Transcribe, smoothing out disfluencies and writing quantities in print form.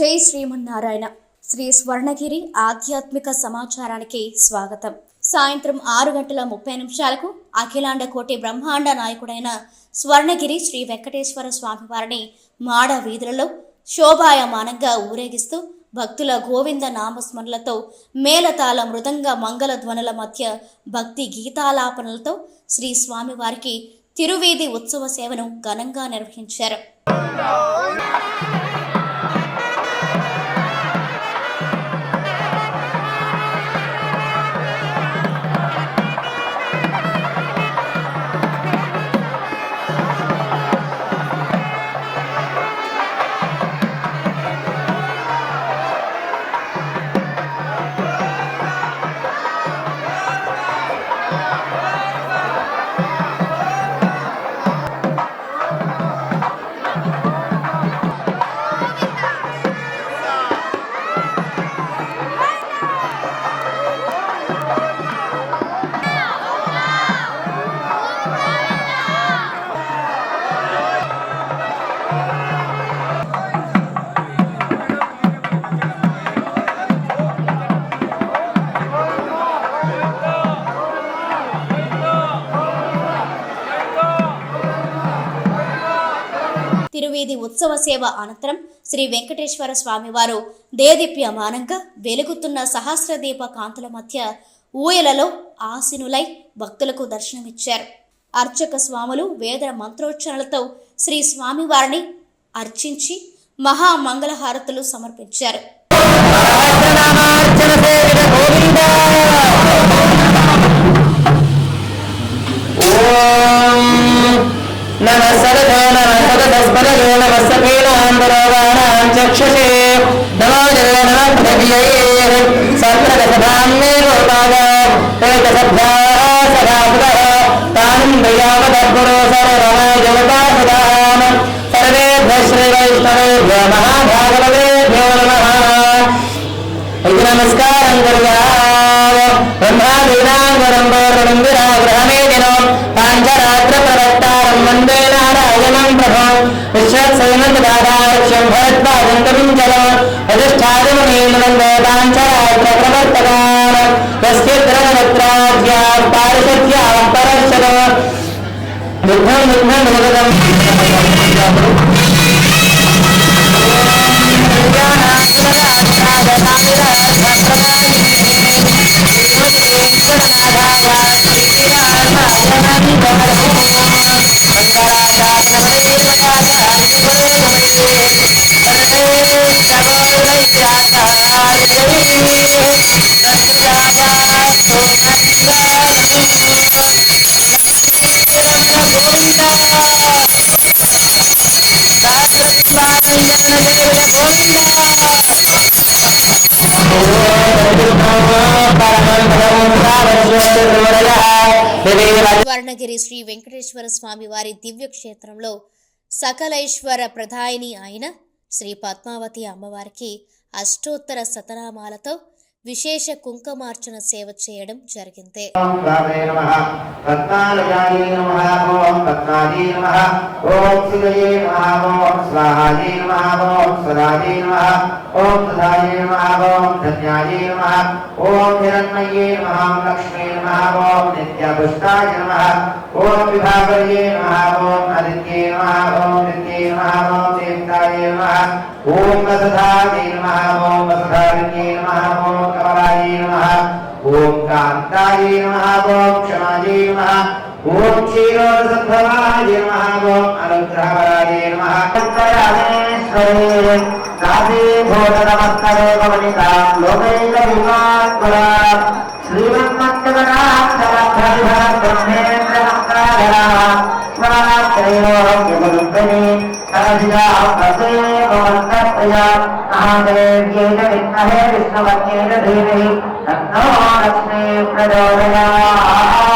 జై శ్రీమన్నారాయణ. శ్రీ స్వర్ణగిరి ఆధ్యాత్మిక సమాచారానికి స్వాగతం. సాయంత్రం 6:30 అఖిలాండ కోటి బ్రహ్మాండ నాయకుడైన స్వర్ణగిరి శ్రీ వెంకటేశ్వర స్వామివారిని మాడ వీధులలో శోభాయమానంగా ఊరేగిస్తూ భక్తుల గోవింద నామస్మరణలతో మేళతాళ మృదంగ మంగళ ధ్వనుల మధ్య భక్తి గీతాలాపనలతో శ్రీ స్వామివారికి తిరువీధి ఉత్సవ సేవను ఘనంగా నిర్వహించారు. తిరువీధి ఉత్సవ సేవ అనంతరం శ్రీ వెంకటేశ్వర స్వామివారు దేదీప్యమానంగా వెలుగుతున్న సహస్రదీప కాంతుల మధ్య ఊయలలో ఆసీనులై భక్తులకు దర్శనమిచ్చారు. అర్చక స్వాములు వేద మంత్రోచ్చరణలతో శ్రీ స్వామివారిని అర్చించి మహామంగళహారతులు సమర్పించారు. నమస్కారం పాంచరాత్ర ప్రవక్తారం వందే నారాయణం ప్రభం విశ్వక్సేనదాదాక్ష్యం భరద్వాజం కవించలం అధిష్టాదిమునీంద్రందో పాంచరాత్ర ప్రవర్తకాన్ యస్యద్రవత్రాజ్యాం పారిషద్యాం పరశ్చరం దుఃఖం దుఃఖం దుఃఖం స్వర్ణగిరి శ్రీ వెంకటేశ్వర స్వామి వారి దివ్య క్షేత్రంలో సకలైశ్వర ప్రదాయిని అయిన శ్రీ పద్మావతి అమ్మవారికి అష్టోత్తర శతనామాలతో విశేష కుంకుమార్చన సేవ చేయడం జరిగింది. ఓం కాంతాయే నమః ఓం క్షమాయే నమః ఓం క్షీరోదసద్భవాయ నమః ఓం అనుగ్రహవరాయ నమః కర్యామేశ్వరే రాధే భోదనమస్తరే భవనితాం లోకైక విమాత్మరా శ్రీమన్మత్తవనాక్షరధర బ్రహ్మేంద్ర నమస్కారా స్వరాత్రేయోగ్యముద్దని సరసిజా ప్రసే భవంతప్రయా మహాదేవ్యేన విద్మహే విష్ణువత్యేన ధీమహి తన్నో లక్ష్మీ ప్రచోదయాత్.